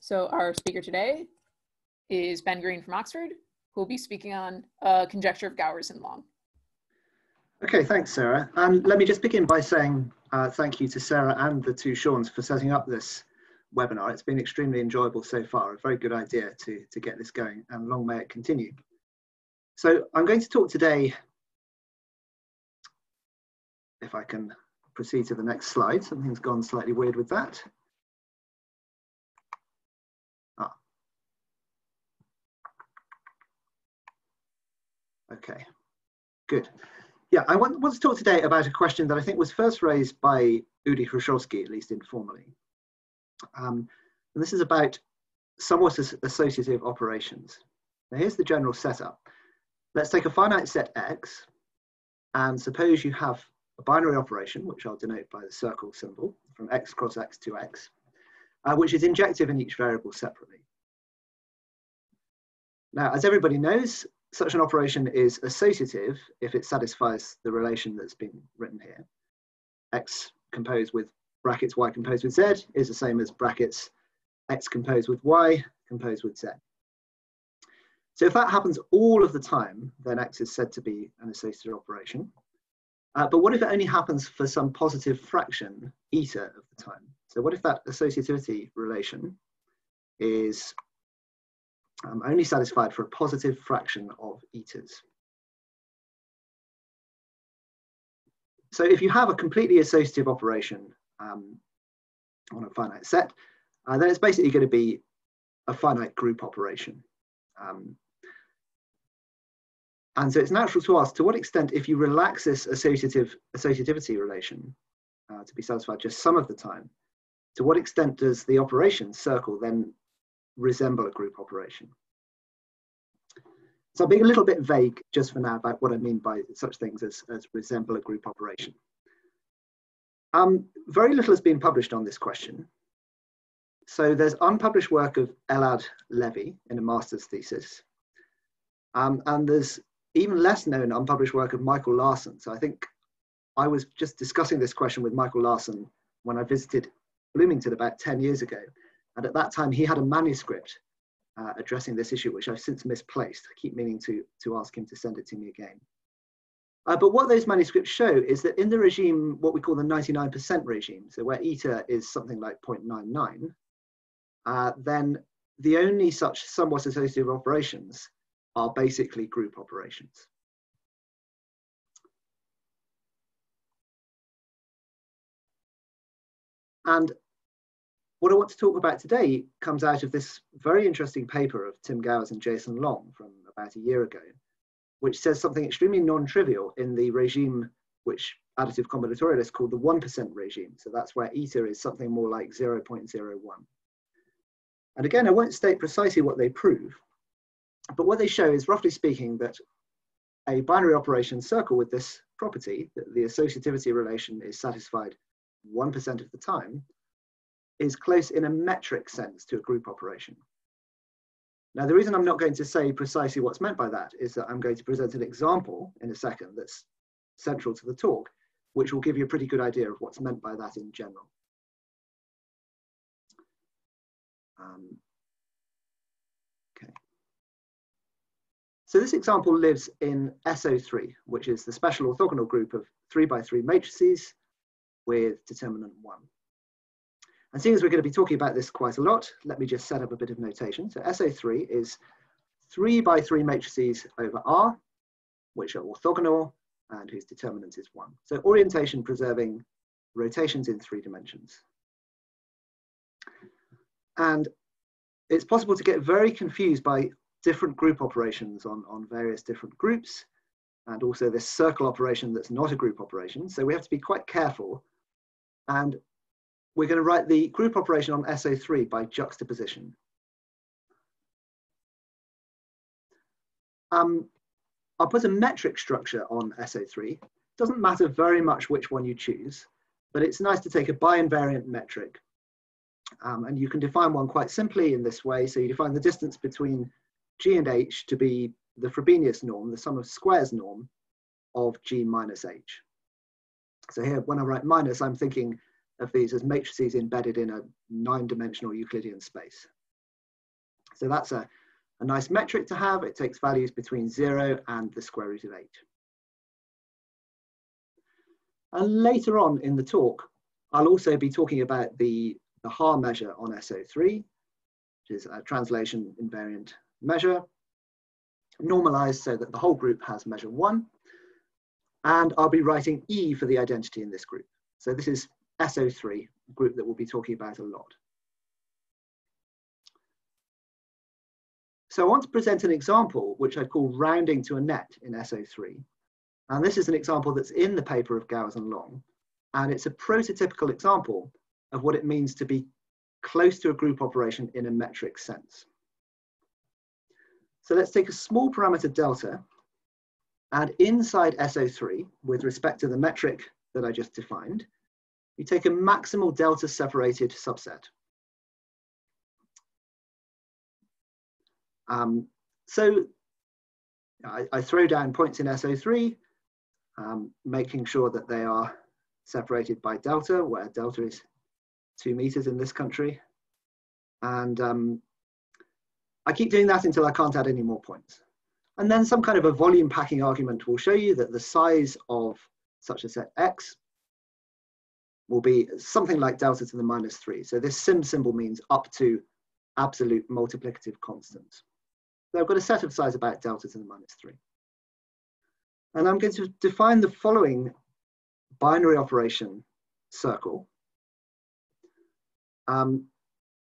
So our speaker today is Ben Green from Oxford, who will be speaking on conjecture of Gowers and Long. Okay, thanks, Sarah. Let me just begin by saying thank you to Sarah and the two Seans for setting up this webinar. It's been extremely enjoyable so far, a very good idea to get this going, and long may it continue. So I'm going to talk today, if I can proceed to the next slide. Something's gone slightly weird with that. Okay, good. Yeah, I want to talk today about a question that I think was first raised by Udi Hruszowski, at least informally. And this is about somewhat associative operations. Now here's the general setup. Let's take a finite set X, and suppose you have a binary operation, which I'll denote by the circle symbol, from X cross X to X, which is injective in each variable separately. Now, as everybody knows, such an operation is associative if it satisfies the relation that's been written here. X composed with brackets Y composed with Z is the same as brackets X composed with Y composed with Z. So if that happens all of the time, then X is said to be an associative operation. But what if it only happens for some positive fraction, eta, of the time? So what if that associativity relation is only satisfied for a positive fraction of etas? So if you have a completely associative operation on a finite set, then it's basically going to be a finite group operation. And so it's natural to ask, to what extent, if you relax this associativity relation to be satisfied just some of the time, to what extent does the operation circle then resemble a group operation? So I'm being a little bit vague just for now about what I mean by such things as resemble a group operation. Very little has been published on this question. So there's unpublished work of Elad Levy in a master's thesis. And there's even less known unpublished work of Michael Larson. So I think I was just discussing this question with Michael Larson when I visited Bloomington about 10 years ago. And at that time, he had a manuscript addressing this issue, which I've since misplaced. I keep meaning to ask him to send it to me again. But what those manuscripts show is that in the regime, what we call the 99% regime, so where eta is something like 0.99, then the only such somewhat associative operations are basically group operations. And what I want to talk about today comes out of this very interesting paper of Tim Gowers and Jason Long from about a year ago, which says something extremely non-trivial in the regime which additive combinatorialists call the 1% regime. So that's where eta is something more like 0.01. And again, I won't state precisely what they prove, but what they show is, roughly speaking, that a binary operation circle with this property, that the associativity relation is satisfied 1% of the time, is close in a metric sense to a group operation. Now, the reason I'm not going to say precisely what's meant by that is that I'm going to present an example in a second that's central to the talk, which will give you a pretty good idea of what's meant by that in general. Okay. So this example lives in SO3, which is the special orthogonal group of 3×3 matrices with determinant 1. And seeing as we're going to be talking about this quite a lot, let me just set up a bit of notation. So SO3 is 3×3 matrices over R, which are orthogonal and whose determinant is 1. So orientation preserving rotations in 3 dimensions. And it's possible to get very confused by different group operations on various different groups, and also this circle operation that's not a group operation. So we have to be quite careful. And we're going to write the group operation on SO3 by juxtaposition. I'll put a metric structure on SO3. It doesn't matter very much which one you choose, but it's nice to take a bi-invariant metric. And you can define one quite simply in this way. So you define the distance between G and H to be the Frobenius norm, the sum of squares norm of G minus H. So here, when I write minus, I'm thinking of these as matrices embedded in a 9-dimensional Euclidean space. So that's a nice metric to have. It takes values between 0 and the square root of 8. And later on in the talk, I'll also be talking about the Haar measure on SO3, which is a translation invariant measure, normalized so that the whole group has measure 1. And I'll be writing E for the identity in this group. So this is SO3, a group that we'll be talking about a lot. So I want to present an example which I call rounding to a net in SO3. And this is an example that's in the paper of Gowers and Long. And it's a prototypical example of what it means to be close to a group operation in a metric sense. So let's take a small parameter delta, and inside SO3, with respect to the metric that I just defined, you take a maximal delta separated subset. So I throw down points in SO3, making sure that they are separated by delta, where delta is 2 meters in this country. And I keep doing that until I can't add any more points. And then some kind of a volume packing argument will show you that the size of such a set X will be something like delta to the -3. So this sim symbol means up to absolute multiplicative constants. So I've got a set of size about delta to the -3. And I'm going to define the following binary operation circle.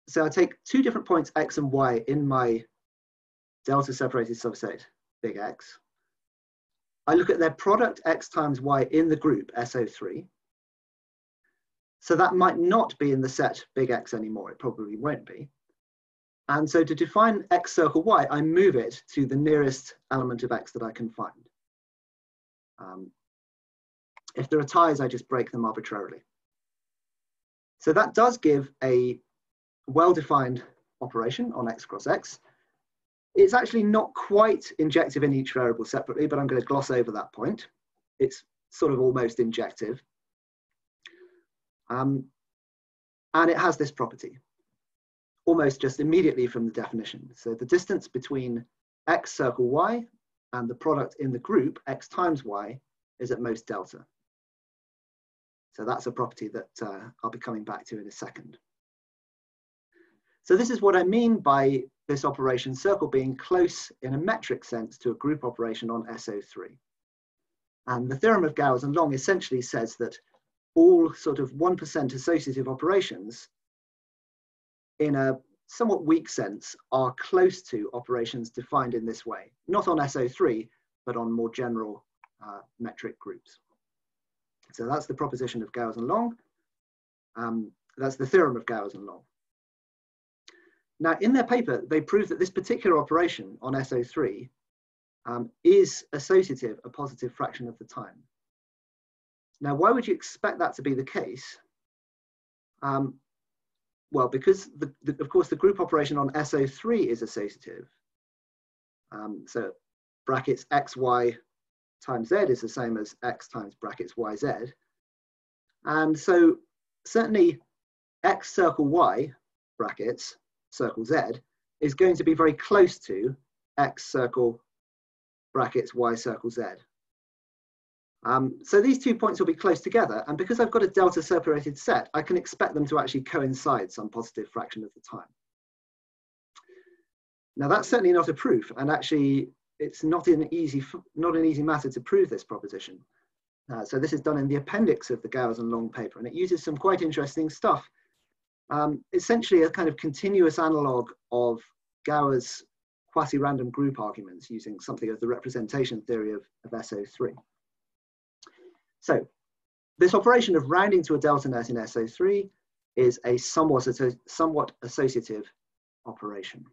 So I take 2 different points X and Y in my delta separated subset, big X. I look at their product X times Y in the group SO3. So that might not be in the set big X anymore. It probably won't be. And so to define X circle Y, I move it to the nearest element of X that I can find. If there are ties, I just break them arbitrarily. So that does give a well-defined operation on X cross X. It's actually not quite injective in each variable separately, but I'm going to gloss over that point. It's sort of almost injective. And it has this property, almost just immediately from the definition. So the distance between X circle Y and the product in the group, X times Y, is at most delta. So that's a property that I'll be coming back to in a second. So this is what I mean by this operation circle being close in a metric sense to a group operation on SO3. And the theorem of Gowers and Long essentially says that all sort of 1% associative operations in a somewhat weak sense are close to operations defined in this way, not on SO3, but on more general metric groups. So that's the proposition of Gowers and Long. That's the theorem of Gowers and Long. Now, in their paper, they prove that this particular operation on SO3 is associative a positive fraction of the time. Now, why would you expect that to be the case? Well, because of course the group operation on SO3 is associative. So brackets xy times z is the same as x times brackets yz. And so certainly x circle y brackets circle z is going to be very close to x circle brackets y circle z. So these 2 points will be close together, and because I've got a delta separated set, I can expect them to actually coincide some positive fraction of the time. Now that's certainly not a proof, and actually it's not an easy matter to prove this proposition. So this is done in the appendix of the Gowers and Long paper, and it uses some quite interesting stuff. Essentially a kind of continuous analog of Gowers' quasi-random group arguments using something of the representation theory of SO3. So this operation of rounding to a delta net in SO3 is a somewhat associative operation.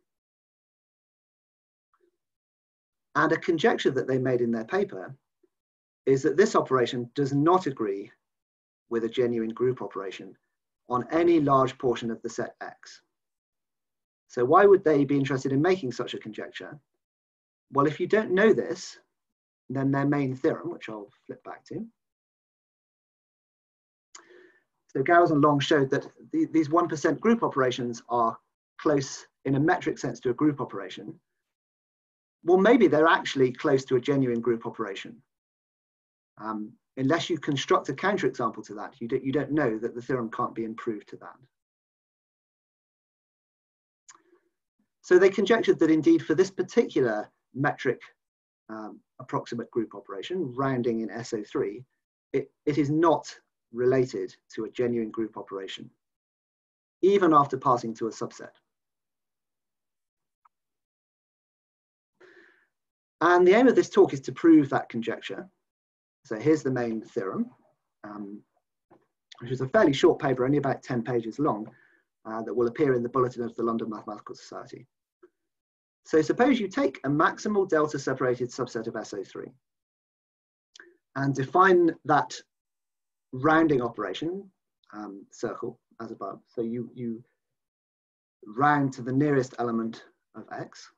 And a conjecture that they made in their paper is that this operation does not agree with a genuine group operation on any large portion of the set X. So why would they be interested in making such a conjecture? Well, if you don't know this, then their main theorem, which I'll flip back to. So Gowers and Long showed that these 1% group operations are close in a metric sense to a group operation, well, maybe they're actually close to a genuine group operation. Unless you construct a counterexample to that, you don't know that the theorem can't be improved to that. So they conjectured that indeed for this particular metric approximate group operation, rounding in SO3, it is not related to a genuine group operation, even after passing to a subset. And the aim of this talk is to prove that conjecture. So here's the main theorem, which is a fairly short paper, only about 10 pages long, that will appear in the Bulletin of the London Mathematical Society. So suppose you take a maximal delta separated subset of SO3 and define that rounding operation, circle, as above. So you round to the nearest element of X.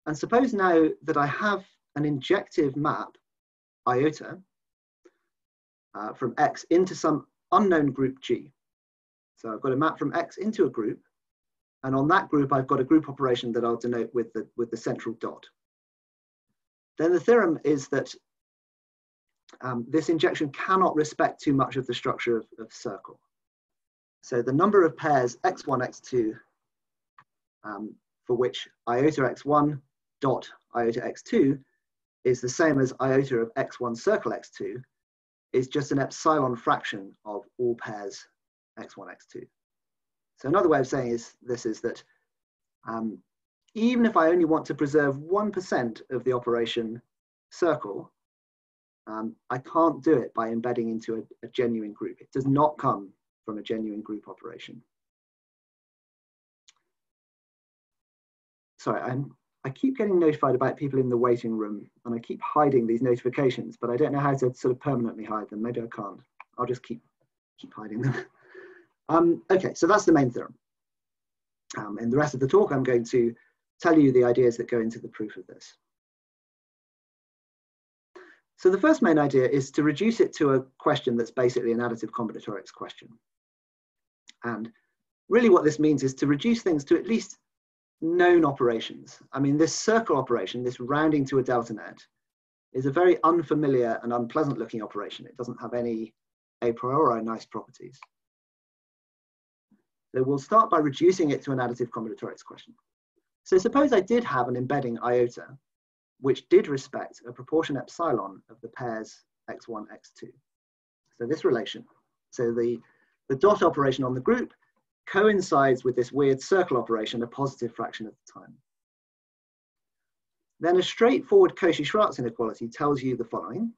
And suppose now that I have an injective map, iota, from X into some unknown group G. So I've got a map from X into a group, and on that group I've got a group operation that I'll denote with the central dot. Then the theorem is that this injection cannot respect too much of the structure of circle. So the number of pairs x1, x2, for which iota x1 dot iota x2 is the same as iota of x1 circle x2, is just an epsilon fraction of all pairs x1, x2. So another way of saying this is that even if I only want to preserve 1% of the operation circle, I can't do it by embedding into a genuine group. It does not come from a genuine group operation. Sorry, I keep getting notified about people in the waiting room, and I keep hiding these notifications, but I don't know how to sort of permanently hide them. Maybe I can't. I'll just keep hiding them. Okay, so that's the main theorem. In the rest of the talk, I'm going to tell you the ideas that go into the proof of this. So the first main idea is to reduce it to a question that's basically an additive combinatorics question. And really what this means is to reduce things to at least known operations. I mean, this circle operation, this rounding to a delta net, is a very unfamiliar and unpleasant looking operation. It doesn't have any a priori nice properties. So we'll start by reducing it to an additive combinatorics question. So suppose I did have an embedding iota, which did respect a proportion epsilon of the pairs x1, x2. So this relation, so the dot operation on the group coincides with this weird circle operation a positive fraction of the time. Then a straightforward Cauchy-Schwarz inequality tells you the following,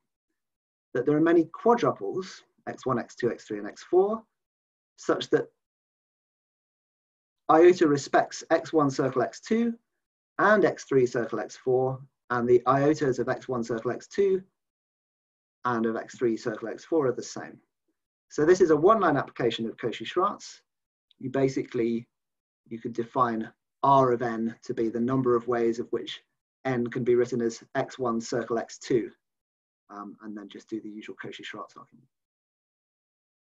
that there are many quadruples, x1, x2, x3, and x4, such that iota respects x1 circle x2 and x3 circle x4, and the iotas of x1 circle x2 and of x3 circle x4 are the same. So this is a one-line application of Cauchy-Schwarz. You could define R of n to be the number of ways of which n can be written as x1 circle x2, and then just do the usual Cauchy-Schwarz argument.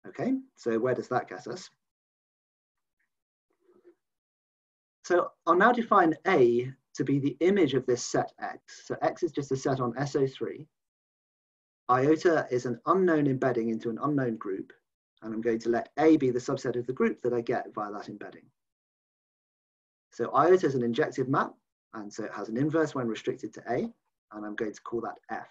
Okay, so where does that get us? So I'll now define A to be the image of this set X. So X is just a set on SO3. Iota is an unknown embedding into an unknown group, and I'm going to let A be the subset of the group that I get via that embedding. So iota is an injective map, and so it has an inverse when restricted to A, and I'm going to call that F.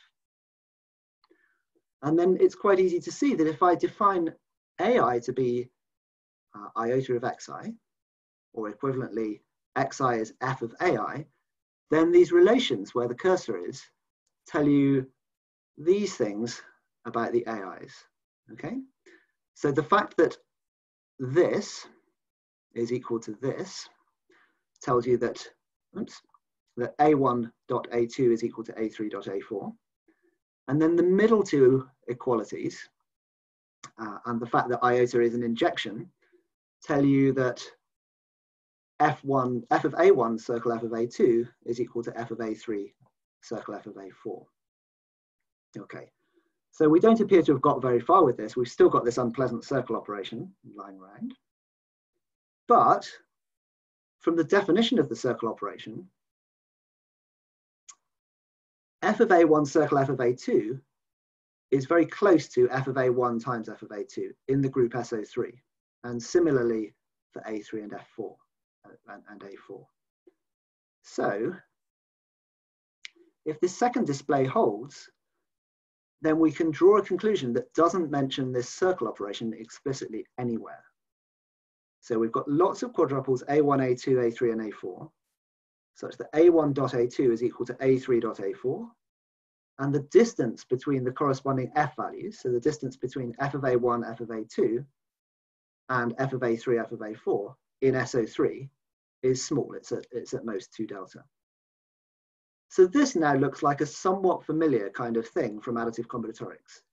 And then it's quite easy to see that if I define AI to be iota of xi, or equivalently xi is f of ai, then these relations where the cursor is tell you these things about the AIs, okay? So the fact that this is equal to this tells you that, that a1.a2 is equal to a3.a4. And then the middle two equalities and the fact that iota is an injection tell you that f of a1 circle f of a2 is equal to f of a3 circle f of a4. Okay, so we don't appear to have got very far with this. We've still got this unpleasant circle operation lying around. But from the definition of the circle operation, f of A1 circle f of A2 is very close to f of A1 times f of A2 in the group SO3, and similarly for A3 and F4 and A4. So if this second display holds, then we can draw a conclusion that doesn't mention this circle operation explicitly anywhere. So we've got lots of quadruples A1, A2, A3, and A4, such that A1 dot A2 is equal to A3 dot A4, and the distance between the corresponding F values, so the distance between F of A1, F of A2, and F of A3, F of A4 in SO3 is small. It's at most 2 delta. So this now looks like a somewhat familiar kind of thing from additive combinatorics.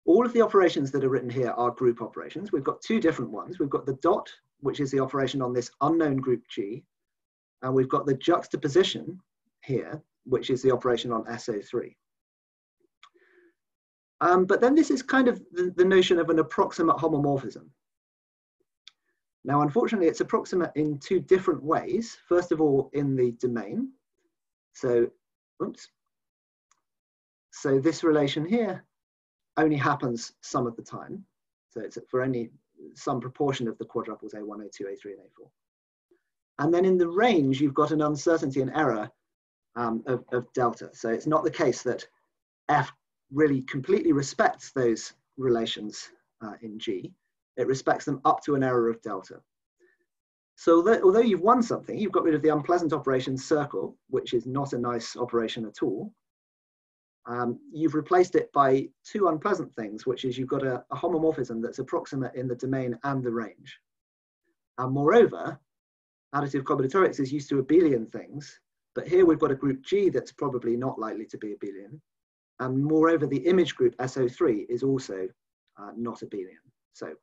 All of the operations that are written here are group operations. We've got two different ones. We've got the dot, which is the operation on this unknown group G, and we've got the juxtaposition here, which is the operation on SO3. But then this is kind of the notion of an approximate homomorphism. Now, unfortunately, it's approximate in two different ways. First of all, in the domain. So this relation here only happens some of the time. So it's for only some proportion of the quadruples A1, A2, A3, and A4. And then in the range, you've got an uncertainty and error of delta. So it's not the case that F really completely respects those relations in G. It respects them up to an error of delta. So that, although you've won something, you've got rid of the unpleasant operation circle, which is not a nice operation at all. You've replaced it by two unpleasant things, which is you've got a homomorphism that's approximate in the domain and the range. And moreover, additive combinatorics is used to abelian things, but here we've got a group G that's probably not likely to be abelian. And moreover, the image group SO3 is also not abelian. So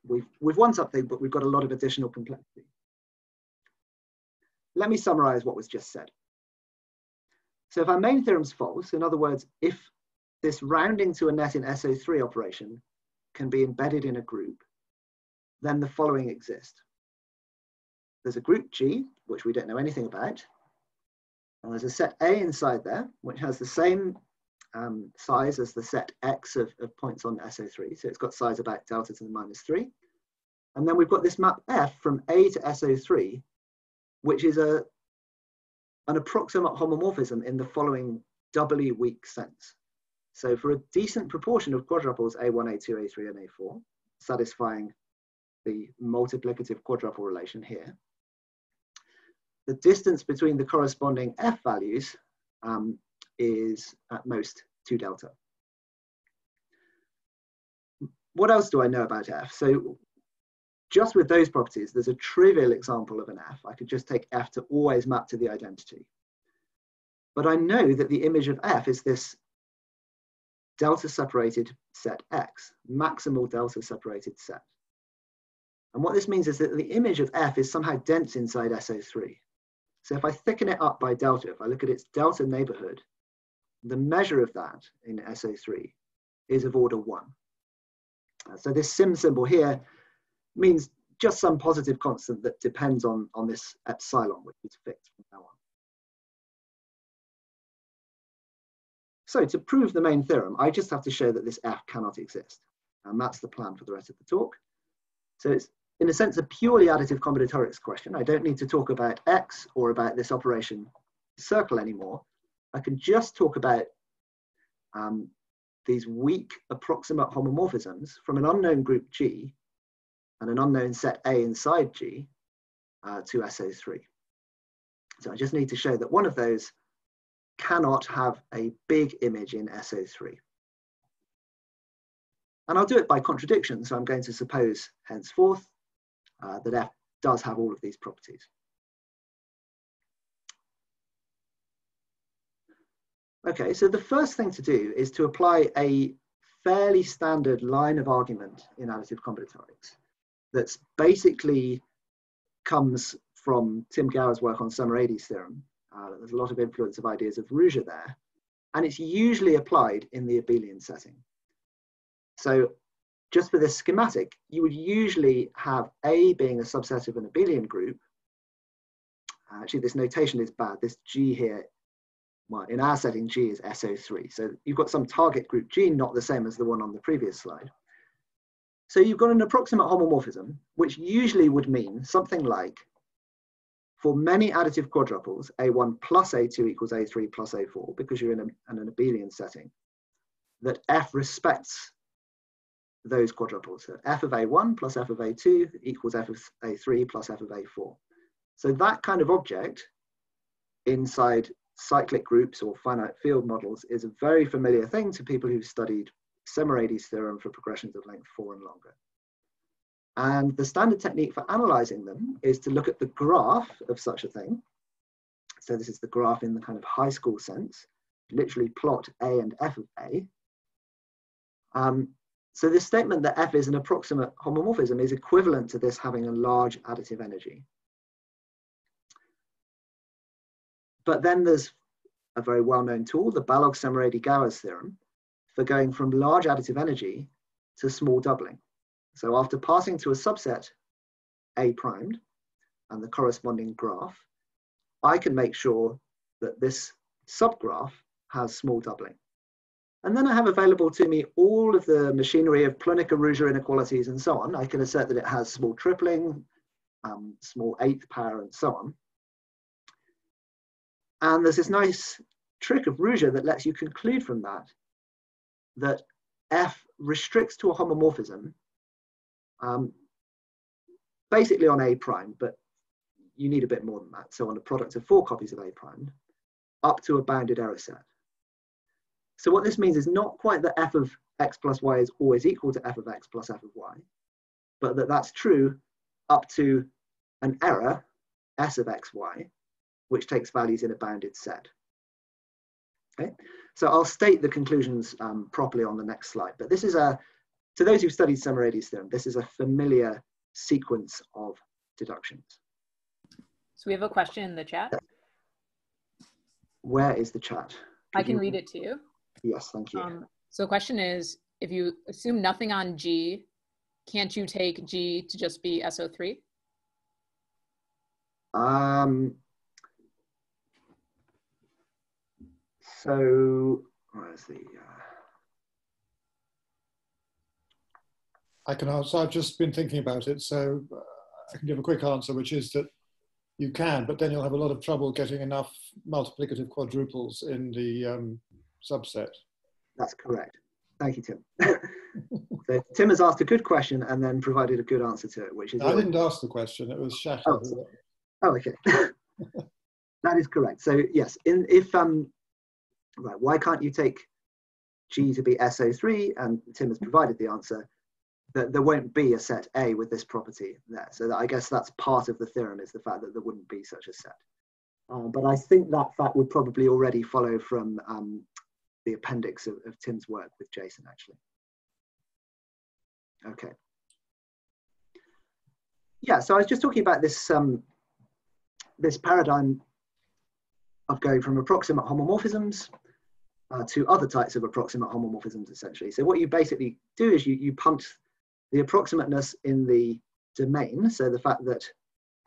we've won something, but we've got a lot of additional complexity. Let me summarize what was just said. So if our main theorem's false, in other words, if this rounding to a net in SO3 operation can be embedded in a group, then the following exist. There's a group G, which we don't know anything about. And there's a set A inside there, which has the same size as the set X of points on SO3. So it's got size about delta to the -3. And then we've got this map F from A to SO3, which is an approximate homomorphism in the following doubly weak sense. So for a decent proportion of quadruples A1, A2, A3, and A4, satisfying the multiplicative quadruple relation here, the distance between the corresponding F values is at most 2 delta. What else do I know about F? So just with those properties, there's a trivial example of an F. I could just take F to always map to the identity. But I know that the image of F is this delta separated set X, maximal delta separated set. And what this means is that the image of F is somehow dense inside SO3. So if I thicken it up by delta, if I look at its delta neighborhood, the measure of that in SO3 is of order 1. So this sim symbol here means just some positive constant that depends on this epsilon, which is fixed from now on. So to prove the main theorem, I just have to show that this F cannot exist. And that's the plan for the rest of the talk. So it's, in a sense, a purely additive combinatorics question. I don't need to talk about X or about this operation circle anymore. I can just talk about these weak approximate homomorphisms from an unknown group G and an unknown set A inside G to SO3. So I just need to show that one of those cannot have a big image in SO3. And I'll do it by contradiction. So I'm going to suppose henceforth that F does have all of these properties. Okay, so the first thing to do is to apply a fairly standard line of argument in additive combinatorics that's basically comes from Tim Gowers' work on Summer-Ady's theorem. There's a lot of influence of ideas of Ruja there, and it's usually applied in the abelian setting. So just for this schematic, you would usually have A being a subset of an abelian group. Actually, this notation is bad. This G here, well, in our setting, G is SO3. So you've got some target group G, not the same as the one on the previous slide. So you've got an approximate homomorphism, which usually would mean something like, for many additive quadruples, A1 plus A2 equals A3 plus A4, because you're in an abelian setting, that F respects those quadruples. So F of A1 plus F of A2 equals F of A3 plus F of A4. So that kind of object inside cyclic groups or finite field models is a very familiar thing to people who've studied Semirady's theorem for progressions of length 4 and longer. And the standard technique for analyzing them is to look at the graph of such a thing. So this is the graph in the kind of high school sense, literally plot A and F of A. So this statement that F is an approximate homomorphism is equivalent to this having a large additive energy. But then there's a very well-known tool, the Balog-Semirady-Gowers theorem, for going from large additive energy to small doubling. So after passing to a subset A primed and the corresponding graph, I can make sure that this subgraph has small doubling. And then I have available to me all of the machinery of Plonica-Ruja inequalities and so on. I can assert that it has small tripling, small eighth power, and so on. And there's this nice trick of Ruja that lets you conclude from that F restricts to a homomorphism basically on A prime, but you need a bit more than that. So on a product of 4 copies of A prime, up to a bounded error set. So what this means is not quite that F of X plus Y is always equal to F of X plus F of Y, but that's true up to an error, S of XY, which takes values in a bounded set. Okay, so I'll state the conclusions properly on the next slide, but this is to those who've studied Semirady's theorem, this is a familiar sequence of deductions. So we have a question in the chat. Where is the chat? I can read it to you. Yes, thank you. So the question is, if you assume nothing on G, can't you take G to just be SO3? So, where's the... I can answer. I've just been thinking about it, so I can give a quick answer, which is that you can, but then you'll have a lot of trouble getting enough multiplicative quadruples in the subset. That's correct. Thank you, Tim. So Tim has asked a good question and then provided a good answer to it, which is... I didn't ask the question, it was Shatter. Oh, okay. That is correct. So yes, right, why can't you take G to be SO3? And Tim has provided the answer that there won't be a set A with this property there. So I guess that's part of the theorem, is the fact that there wouldn't be such a set. But I think that fact would probably already follow from the appendix of Tim's work with Jason, actually. Okay. Yeah, so I was just talking about this, this paradigm of going from approximate homomorphisms to other types of approximate homomorphisms, essentially. So what you basically do is you punt the approximateness in the domain, so the fact that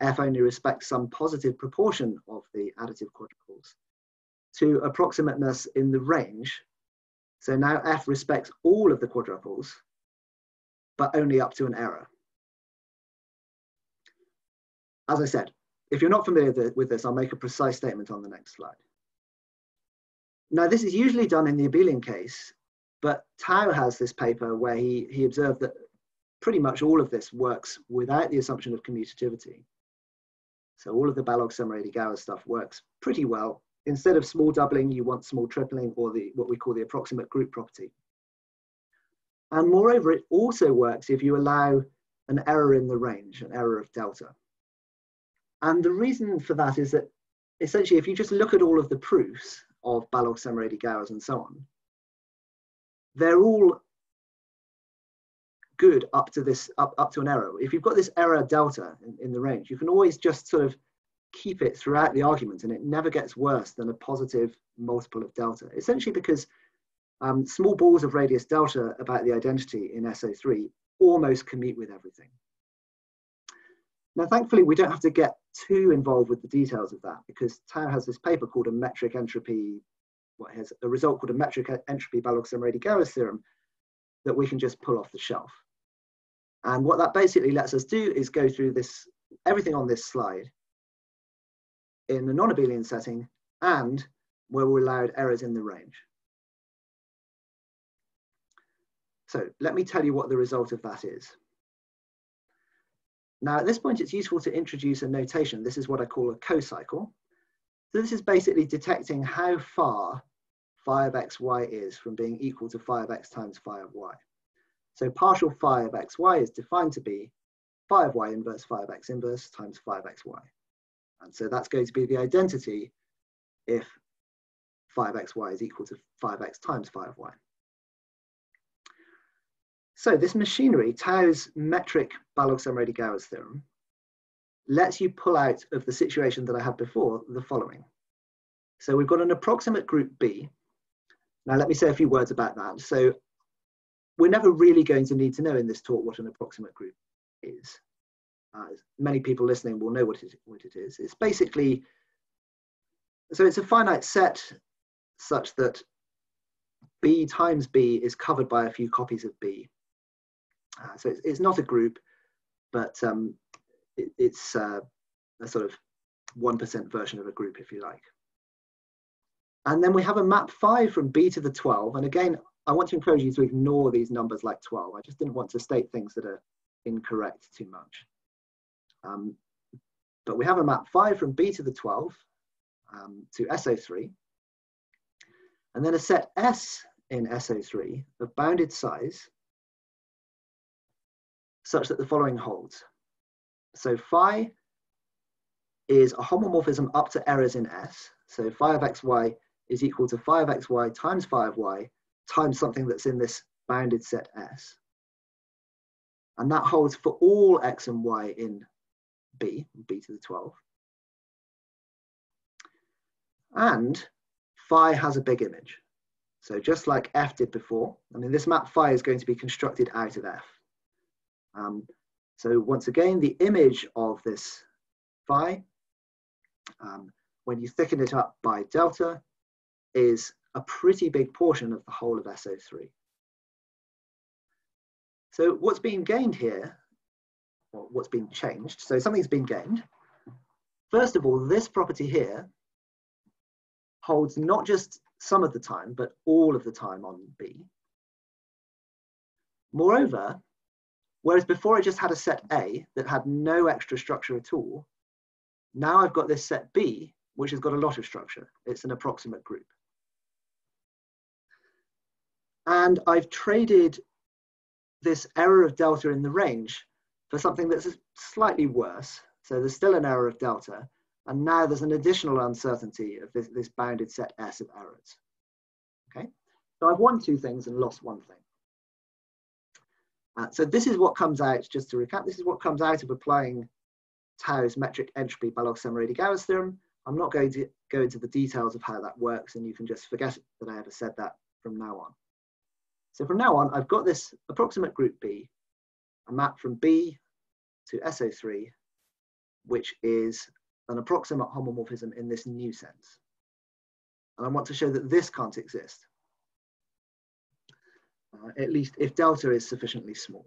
F only respects some positive proportion of the additive quadruples, to approximateness in the range. So now F respects all of the quadruples, but only up to an error. As I said, if you're not familiar with this, I'll make a precise statement on the next slide. Now, this is usually done in the abelian case, but Tao has this paper where he observed that pretty much all of this works without the assumption of commutativity. So all of the Balog-Semirady-Gowers stuff works pretty well. Instead of small doubling, you want small tripling, or what we call the approximate group property. And moreover, it also works if you allow an error in the range, an error of delta. And the reason for that is that essentially, if you just look at all of the proofs of Balog-Semirady-Gowers and so on, they're all good up to this, up to an error. If you've got this error delta in the range, you can always just sort of keep it throughout the argument, and it never gets worse than a positive multiple of delta, essentially because small balls of radius delta about the identity in SO3 almost commute with everything. Now, thankfully, we don't have to get too involved with the details of that, because Tao has this paper called a metric entropy, has a result called a metric entropy Baloch-Samrady-Gowers theorem that we can just pull off the shelf. And what that basically lets us do is go through this, everything on this slide in a non-abelian setting and where we allowed errors in the range. So let me tell you what the result of that is. Now, at this point, it's useful to introduce a notation. This is what I call a cocycle. So this is basically detecting how far phi of xy is from being equal to phi of x times phi of y. So partial phi of xy is defined to be phi of y inverse phi of x inverse times phi of xy. And so that's going to be the identity if phi of xy is equal to phi of x times phi of y. So this machinery, Tao's metric Baloch-Samrady-Gowers theorem, lets you pull out of the situation that I had before the following. So we've got an approximate group B. Now let me say a few words about that. So we're never really going to need to know in this talk what an approximate group is. Many people listening will know what it is. It's basically, so it's a finite set such that B times B is covered by a few copies of B. So it's not a group, but it's a sort of 1% version of a group, if you like. And then we have a map 5 from B to the 12. And again, I want to encourage you to ignore these numbers like 12. I just didn't want to state things that are incorrect too much. But we have a map 5 from B to the 12 to SO3. And then a set S in SO3 of bounded size such that the following holds. So phi is a homomorphism up to errors in S. So phi of xy is equal to phi of xy times phi of y times something that's in this bounded set S. And that holds for all x and y in B to the 12. And phi has a big image. So just like F did before, I mean, this map phi is going to be constructed out of F. So once again, the image of this phi, when you thicken it up by delta, is a pretty big portion of the whole of SO3. So what's being gained here, or what's being changed, so something's been gained. First of all, this property here holds not just some of the time, but all of the time on B. Moreover, whereas before I just had a set A that had no extra structure at all, now I've got this set B, which has got a lot of structure. It's an approximate group. And I've traded this error of delta in the range for something that's slightly worse. So there's still an error of delta, and now there's an additional uncertainty of this bounded set S of errors. Okay, so I've won two things and lost one thing. So this is what comes out, just to recap, this is what comes out of applying Tao's metric entropy Baloch-Samrady-Gowers theorem. I'm not going to go into the details of how that works, and you can just forget that I ever said that from now on. So from now on, I've got this approximate group B, a map from B to SO3, which is an approximate homomorphism in this new sense. And I want to show that this can't exist, at least if delta is sufficiently small.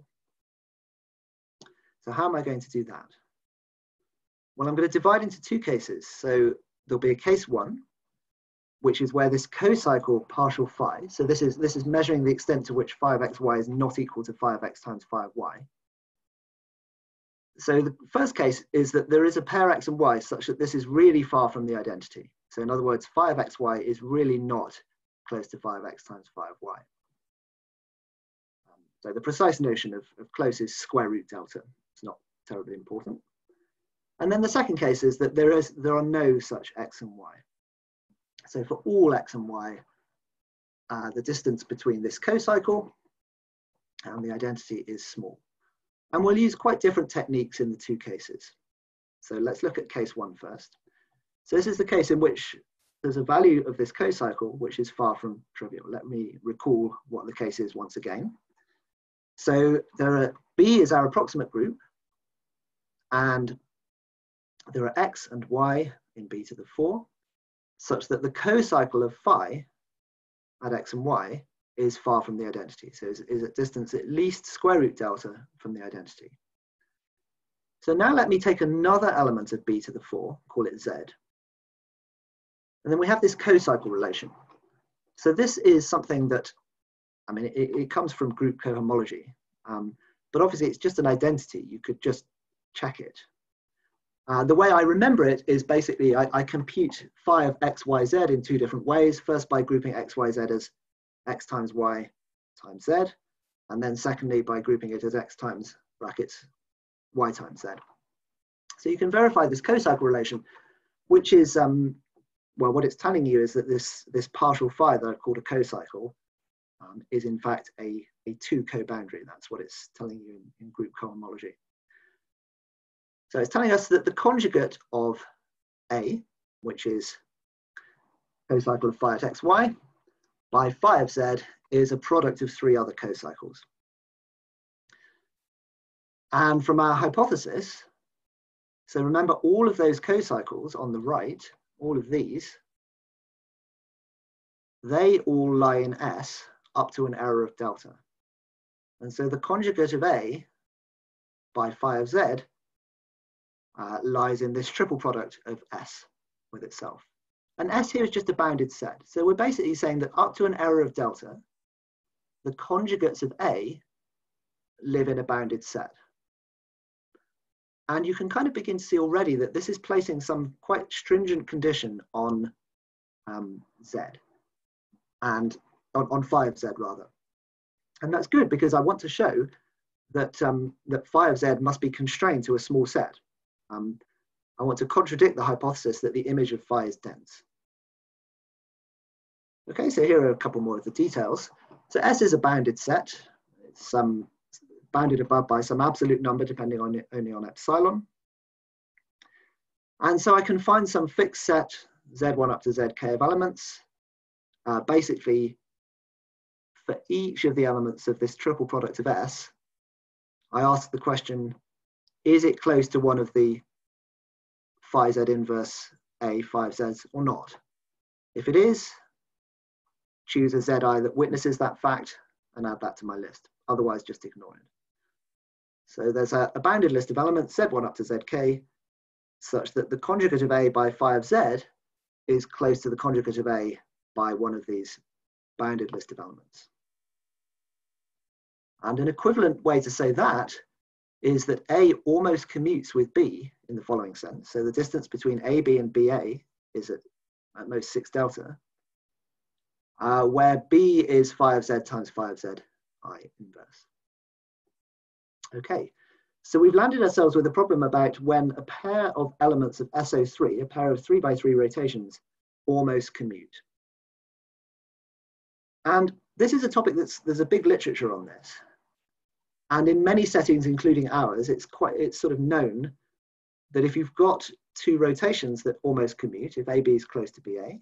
So how am I going to do that? Well, I'm going to divide into two cases. So there'll be a case one, which is where this cocycle partial phi, so this is measuring the extent to which phi of xy is not equal to phi of x times phi of y. So the first case is that there is a pair x and y such that this is really far from the identity. So in other words, phi of xy is really not close to phi of x times phi of y. So the precise notion of close is square root delta. It's not terribly important. And then the second case is that there are no such x and y. So for all x and y, the distance between this cocycle and the identity is small. And we'll use quite different techniques in the two cases. So let's look at case one first. So this is the case in which there's a value of this cocycle which is far from trivial. Let me recall what the case is once again. So B is our approximate group, and there are x and y in B to the 4, such that the cocycle of phi at x and y is far from the identity. So is at distance at least square root delta from the identity. So now let me take another element of B to the 4, call it z. And then we have this cocycle relation. So this is something that, I mean, it comes from group cohomology, but obviously it's just an identity. You could just check it. The way I remember it is basically I compute phi of x, y, z in two different ways. First by grouping x, y, z as x times y times z, and then secondly by grouping it as x times brackets y times z. So you can verify this cocycle relation, which is, well, what it's telling you is that this partial phi that I've called a cocycle is in fact a 2 co-boundary. That's what it's telling you in group cohomology. So it's telling us that the conjugate of A, which is cocycle of phi at x, y, by phi of z is a product of 3 other cocycles. And from our hypothesis, so remember all of those cocycles on the right, all of these, they all lie in S up to an error of delta. And so the conjugate of A by phi of Z lies in this triple product of S with itself. And S here is just a bounded set. So we're basically saying that up to an error of delta, the conjugates of A live in a bounded set. And you can kind of begin to see already that this is placing some quite stringent condition on Z, and on phi of Z rather. And that's good because I want to show that, that phi of Z must be constrained to a small set. I want to contradict the hypothesis that the image of phi is dense. Okay, so here are a couple more of the details. So S is a bounded set. It's bounded above by some absolute number depending on only on epsilon. And so I can find some fixed set Z1 up to Zk of elements. Basically, for each of the elements of this triple product of S, I ask the question, is it close to one of the phi Z inverse A 5Zs or not? If it is, choose a Zi that witnesses that fact and add that to my list. Otherwise, just ignore it. So there's a bounded list of elements, Z1 up to Zk, such that the conjugate of A by phi of Z is close to the conjugate of A by one of these bounded list of elements. And an equivalent way to say that is that A almost commutes with B in the following sense. So the distance between AB and BA is at most 6 delta, where B is phi of Z times phi of Z I inverse. Okay, so we've landed ourselves with a problem about when a pair of elements of SO3, a pair of 3 by 3 rotations, almost commute. And this is a topic there's a big literature on this. And in many settings, including ours, it's sort of known that if you've got 2 rotations that almost commute, if AB is close to BA,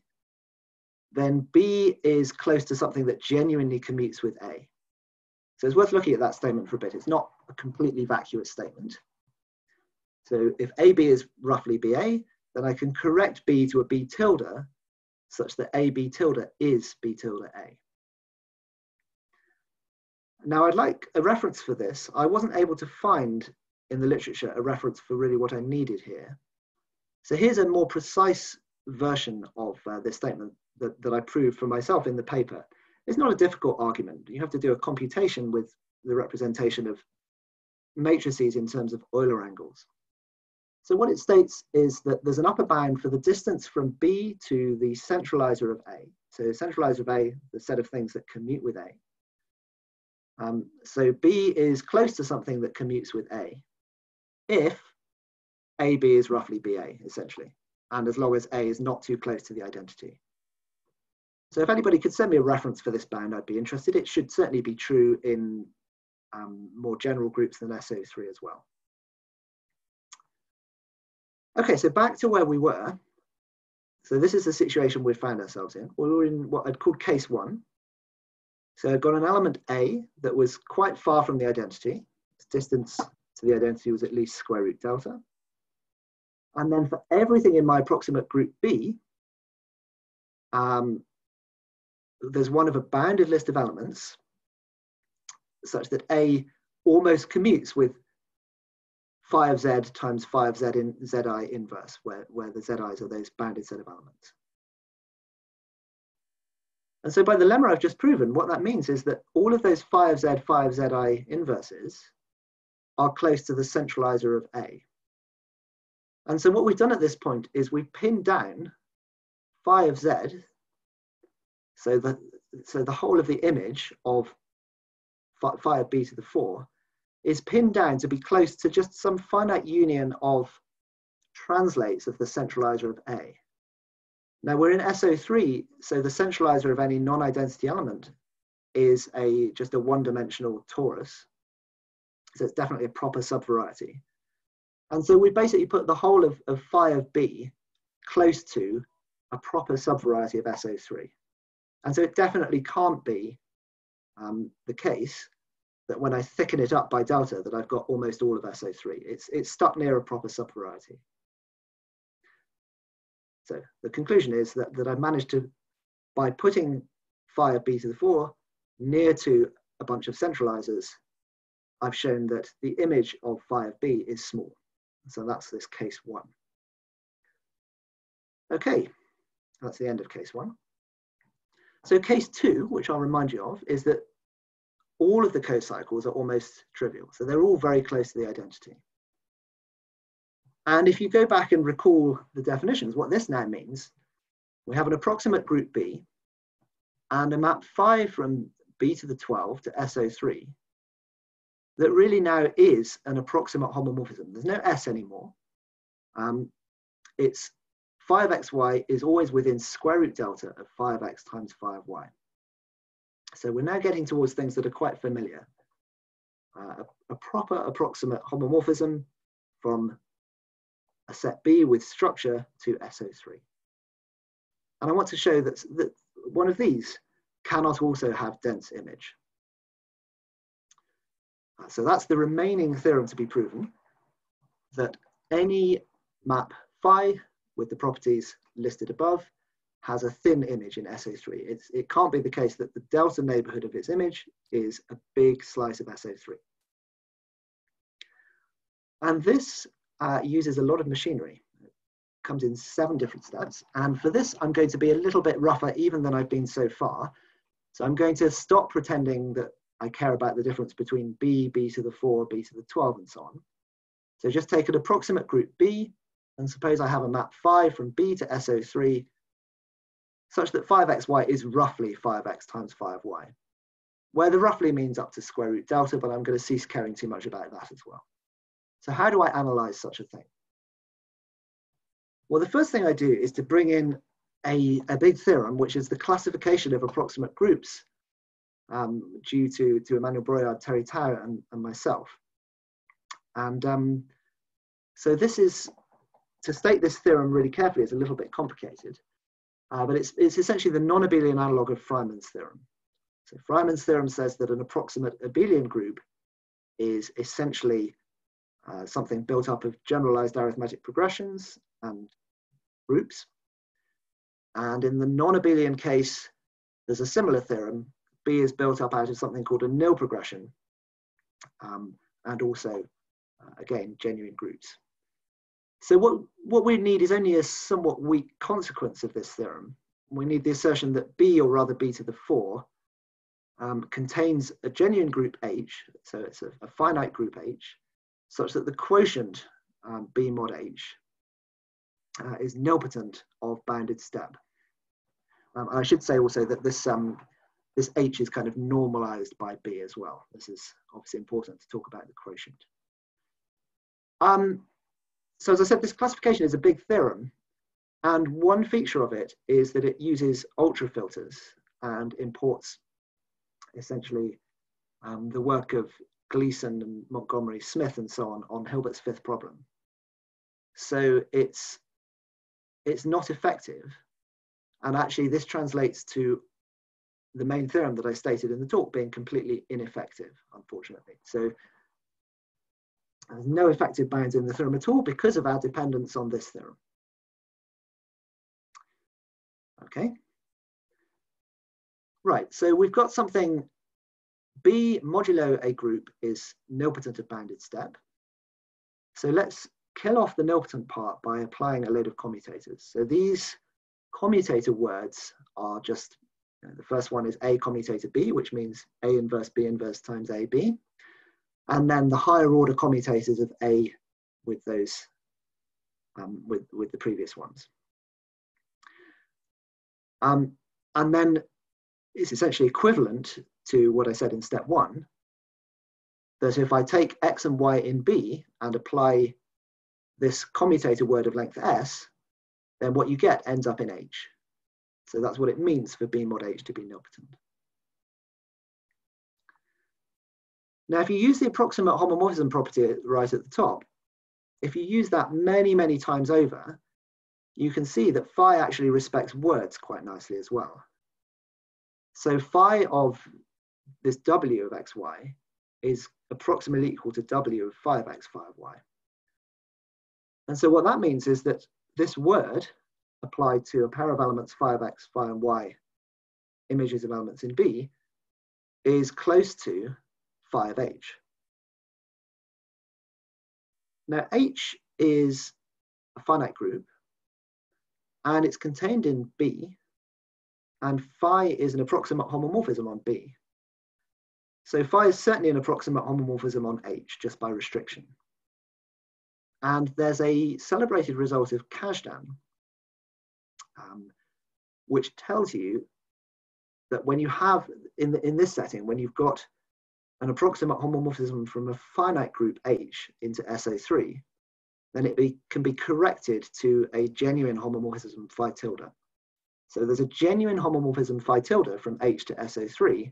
then B is close to something that genuinely commutes with A. So it's worth looking at that statement for a bit. It's not a completely vacuous statement. So if AB is roughly BA, then I can correct B to a B tilde such that AB tilde is B tilde A. Now I'd like a reference for this. I wasn't able to find in the literature a reference for really what I needed here. So here's a more precise version of this statement that I proved for myself in the paper. It's not a difficult argument. You have to do a computation with the representation of matrices in terms of Euler angles. So what it states is that there's an upper bound for the distance from B to the centralizer of A. So centralizer of A, the set of things that commute with A. So B is close to something that commutes with A if AB is roughly BA, essentially, and as long as A is not too close to the identity. So if anybody could send me a reference for this bound, I'd be interested. It should certainly be true in more general groups than SO3 as well. Okay, so back to where we were. So this is the situation we found ourselves in. We were in what I'd called case 1. So I've got an element A that was quite far from the identity. Its distance to the identity was at least square root delta. And then for everything in my approximate group B, there's one of a bounded list of elements such that A almost commutes with phi of z times phi of z in zi inverse, where the zi's are those bounded set of elements. And so by the lemma I've just proven, what that means is that all of those phi of zi inverses are close to the centralizer of A. And so what we've done at this point is we've pinned down phi of z, so the whole of the image of phi of b to the 4 is pinned down to be close to just some finite union of translates of the centralizer of A. Now we're in SO3, so the centralizer of any non-identity element is just a one-dimensional torus. So it's definitely a proper subvariety. And so we basically put the whole of phi of B close to a proper subvariety of SO3. And so it definitely can't be the case that when I thicken it up by delta that I've got almost all of SO3. It's stuck near a proper subvariety. So the conclusion is that I've managed to, by putting phi of b to the 4 near to a bunch of centralizers, I've shown that the image of phi of b is small. So that's this case 1. Okay, that's the end of case 1. So case 2, which I'll remind you of, is that all of the cocycles are almost trivial. So they're all very close to the identity. And if you go back and recall the definitions, what this now means, we have an approximate group B and a map phi from B to the 12 to SO3 that really now is an approximate homomorphism. There's no S anymore. It's phi of xy is always within square root delta of phi of x times phi of y. So we're now getting towards things that are quite familiar. A proper approximate homomorphism from a set B with structure to SO3. And I want to show that one of these cannot also have dense image. So that's the remaining theorem to be proven, that any map phi with the properties listed above has a thin image in SO3. It can't be the case that the delta neighborhood of its image is a big slice of SO3. And this uses a lot of machinery. It comes in 7 different steps. And for this, I'm going to be a little bit rougher even than I've been so far. So I'm going to stop pretending that I care about the difference between B, B to the 4, B to the 12, and so on. So just take an approximate group B, and suppose I have a map phi from B to SO3, such that phi of xy is roughly phi of x times phi of y, where the roughly means up to square root delta, but I'm going to cease caring too much about that as well. So how do I analyze such a thing? Well, the first thing I do is to bring in a big theorem, which is the classification of approximate groups due to Emmanuel Broyard, Terry Tao, and myself. And so this is, to state this theorem really carefully is a little bit complicated, but it's essentially the non-abelian analog of Feynman's theorem. So Feynman's theorem says that an approximate abelian group is essentially something built up of generalized arithmetic progressions and groups. And in the non-abelian case, there's a similar theorem. B is built up out of something called a nil progression, and also, again, genuine groups. So what we need is only a somewhat weak consequence of this theorem. We need the assertion that B, or rather B to the 4, contains a genuine group H, so it's a finite group H, such that the quotient B mod H is nilpotent of bounded step. I should say also that this H is kind of normalized by B as well. This is obviously important to talk about the quotient. So as I said, this classification is a big theorem, and one feature of it is that it uses ultrafilters and imports essentially the work of Gleason and Montgomery Smith and so on Hilbert's 5th problem. So it's it's not effective. And actually this translates to the main theorem that I stated in the talk being completely ineffective, unfortunately. So there's no effective bounds in the theorem at all because of our dependence on this theorem. Okay. Right, so we've got something, B modulo a group is nilpotent of bounded step. So let's kill off the nilpotent part by applying a load of commutators. So these commutator words are just, the first one is A commutator B, which means A inverse B inverse times AB. And then the higher order commutators of A with those, with the previous ones. And then it's essentially equivalent to what I said in step 1, that if I take X and Y in B and apply this commutator word of length S, then what you get ends up in H. So that's what it means for B mod H to be nilpotent. Now, if you use the approximate homomorphism property right at the top, if you use that many, many times over, you can see that phi actually respects words quite nicely as well. So phi of this W of xy is approximately equal to W of phi of x, phi of y. And so what that means is that this word applied to a pair of elements phi of x, phi and y, images of elements in B, is close to phi of H. Now H is a finite group and it's contained in B, and phi is an approximate homomorphism on B. So phi is certainly an approximate homomorphism on H just by restriction. And there's a celebrated result of Kazhdan, which tells you that when you have, in this setting, when you've got an approximate homomorphism from a finite group H into SO3, then it can be corrected to a genuine homomorphism phi tilde. So there's a genuine homomorphism phi tilde from H to SO3,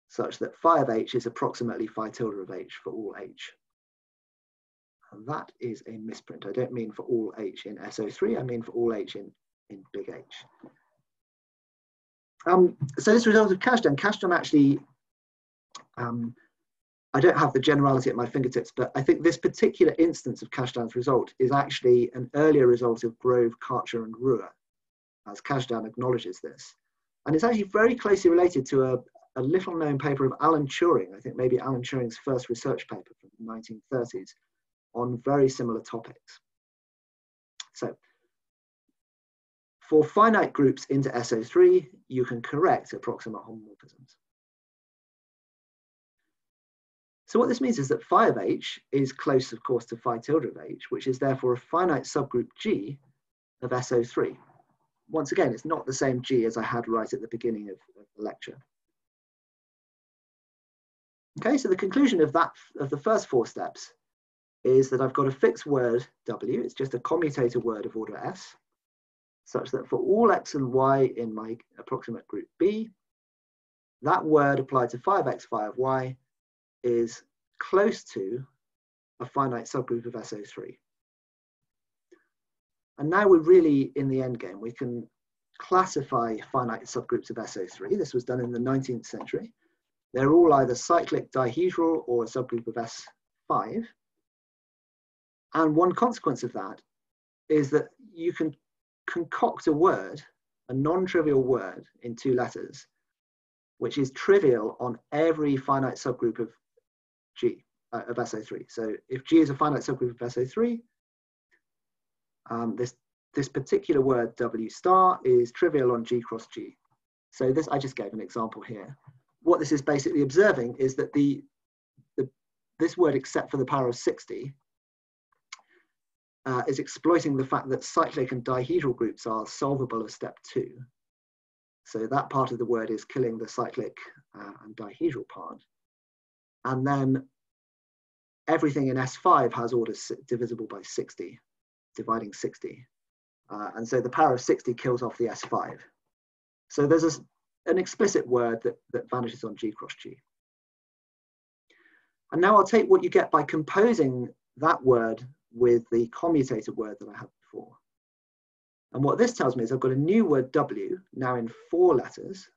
such that phi of H is approximately phi tilde of H for all H. And that is a misprint. I don't mean for all H in SO3, I mean for all H in big H. So this result of Kazhdan actually, I don't have the generality at my fingertips, but I think this particular instance of Kazhdan's result is actually an earlier result of Grove, Karcher and Ruhr, as Kazhdan acknowledges this. And it's actually very closely related to a little known paper of Alan Turing, I think maybe Alan Turing's first research paper from the 1930s, on very similar topics. So for finite groups into SO3, you can correct approximate homomorphisms. So what this means is that phi of H is close, of course, to phi tilde of H, which is therefore a finite subgroup G of SO3. Once again, it's not the same G as I had right at the beginning of the lecture. Okay, so the conclusion of the first 4 steps is that I've got a fixed word W, it's just a commutator word of order S, such that for all X and Y in my approximate group B, that word applied to phi of X, phi of Y is close to a finite subgroup of SO3. And now we're really in the end game. We can classify finite subgroups of SO3. This was done in the 19th century. They're all either cyclic dihedral or a subgroup of S5. And one consequence of that is that you can concoct a word, a non-trivial word in 2 letters, which is trivial on every finite subgroup of G, of SO3. So if G is a finite subgroup of SO3, this particular word W star is trivial on G cross G. So this, I just gave an example here. What this is basically observing is that this word, except for the power of 60, is exploiting the fact that cyclic and dihedral groups are solvable of step 2. So that part of the word is killing the cyclic and dihedral part. And then everything in S5 has orders divisible by 60, dividing 60. And so the power of 60 kills off the S5. So there's an explicit word that vanishes on G cross G. And now I'll take what you get by composing that word with the commutator word that I had before. And what this tells me is I've got a new word W, now in 4 letters,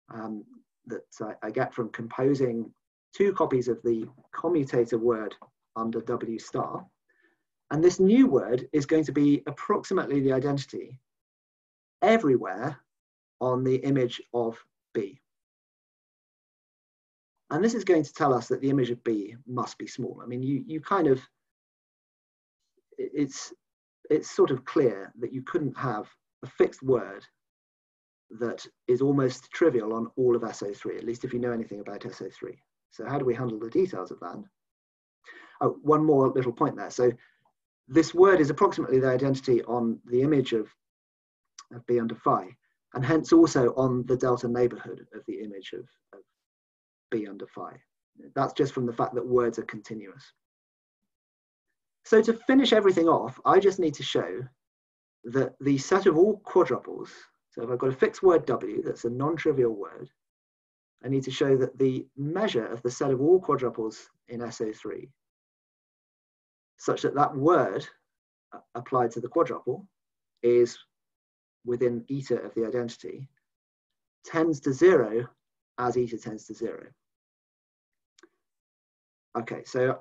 that I get from composing 2 copies of the commutator word under W star. And this new word is going to be approximately the identity everywhere on the image of B. And this is going to tell us that the image of B must be small. I mean, you kind of, it's sort of clear that you couldn't have a fixed word that is almost trivial on all of SO3, at least if you know anything about SO3. So how do we handle the details of that? Oh, one more little point there. So this word is approximately the identity on the image of B under phi, and hence also on the delta neighborhood of the image of B under phi. That's just from the fact that words are continuous. So to finish everything off, I just need to show that the set of all quadruples, so if I've got a fixed word W, that's a non-trivial word, I need to show that the measure of the set of all quadruples in SO3, such that that word applied to the quadruple is within eta of the identity, tends to 0 as eta tends to 0. Okay, so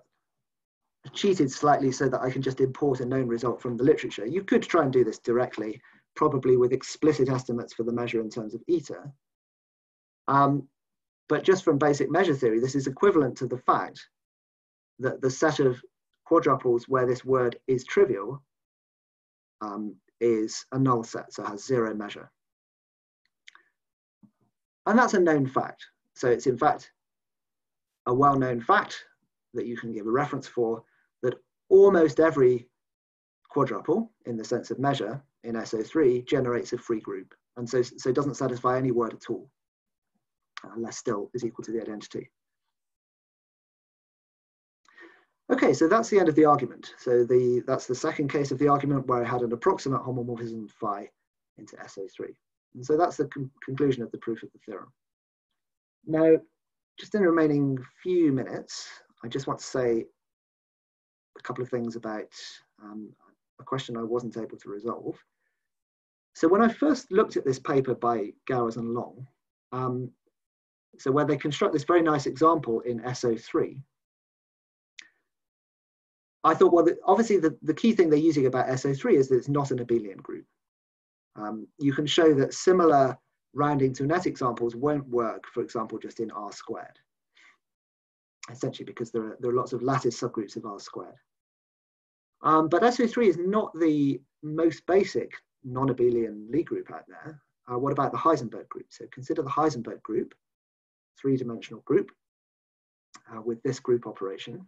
I cheated slightly so that I can just import a known result from the literature. You could try and do this directly, probably with explicit estimates for the measure in terms of eta. But just from basic measure theory, this is equivalent to the fact that the set of quadruples where this word is trivial is a null set, so has 0 measure. And that's a known fact. So it's in fact a well-known fact that you can give a reference for, that almost every quadruple in the sense of measure in SO3 generates a free group. And so it doesn't satisfy any word at all, unless still is equal to the identity. Okay, so that's the end of the argument. So that's the second case of the argument where I had an approximate homomorphism phi into SO3. And so that's the conclusion of the proof of the theorem. Now, just in the remaining few minutes, I just want to say a couple of things about a question I wasn't able to resolve. So when I first looked at this paper by Gowers and Long, so where they construct this very nice example in SO3, I thought, well, obviously the key thing they're using about SO3 is that it's not an abelian group. You can show that similar rounding to net examples won't work, for example, just in R squared, essentially because there are lots of lattice subgroups of R squared. But SO3 is not the most basic non-abelian Lie group out there. What about the Heisenberg group? So consider the Heisenberg group, 3-dimensional group with this group operation.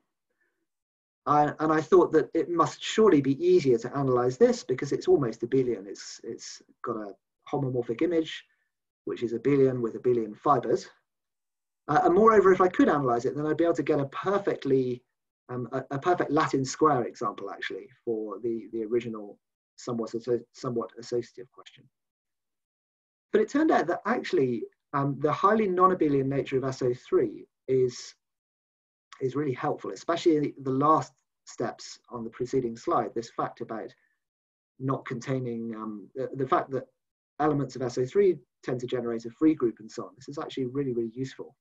And I thought that it must surely be easier to analyze this because it's almost abelian. It's got a homomorphic image, which is abelian with abelian fibers. And moreover, if I could analyze it, then I'd be able to get a perfect Latin square example, actually, for the original somewhat associative question. But it turned out that actually the highly non-abelian nature of SO3 is really helpful, especially the last steps on the preceding slide, this fact about not containing, the fact that elements of SO3 tend to generate a free group and so on. This is actually really, really useful.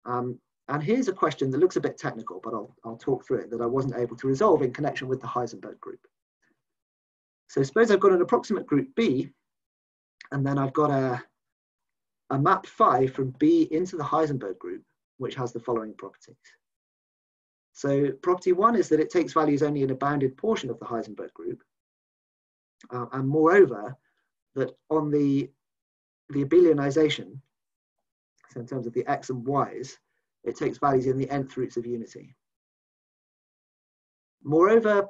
And here's a question that looks a bit technical, but I'll talk through it, that I wasn't able to resolve in connection with the Heisenberg group. So suppose I've got an approximate group B, and then I've got a map phi from B into the Heisenberg group, which has the following properties. So property 1 is that it takes values only in a bounded portion of the Heisenberg group. And moreover, that on the abelianization, so in terms of the x and y's, it takes values in the nth roots of unity. Moreover,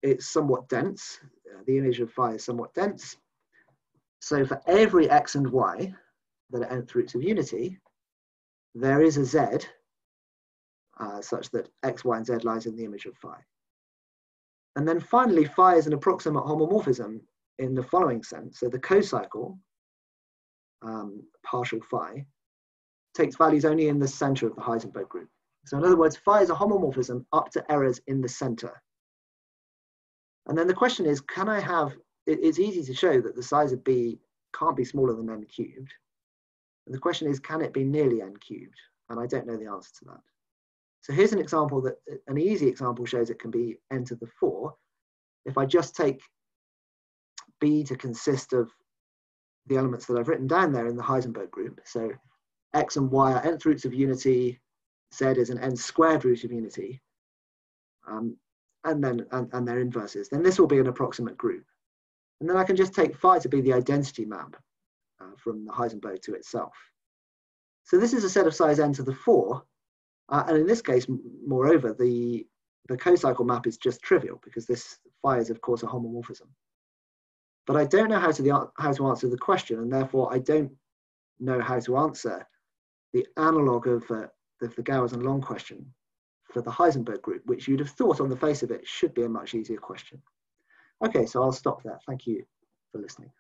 it's somewhat dense. The image of phi is somewhat dense. So for every x and y that are nth roots of unity, there is a z such that x, y, and z lies in the image of phi. And then finally, phi is an approximate homomorphism in the following sense. So the cocycle, partial phi, takes values only in the center of the Heisenberg group. So in other words, phi is a homomorphism up to errors in the center. And then the question is, can I have, it's easy to show that the size of B can't be smaller than n cubed. And the question is, can it be nearly n cubed? And I don't know the answer to that. So here's an example that, an easy example shows it can be n to the 4. If I just take B to consist of the elements that I've written down there in the Heisenberg group. So x and y are nth roots of unity, z is an n squared root of unity, and their inverses. Then this will be an approximate group. And then I can just take phi to be the identity map from the Heisenberg to itself. So this is a set of size n to the 4. And in this case, moreover, the COCYCLE map is just trivial because this phi is, of course, a homomorphism. But I don't know how to answer the question, and therefore I don't know how to answer the analog of the Gowers and Long question for the Heisenberg group, which you'd have thought on the face of it should be a much easier question. Okay, so I'll stop there. Thank you for listening.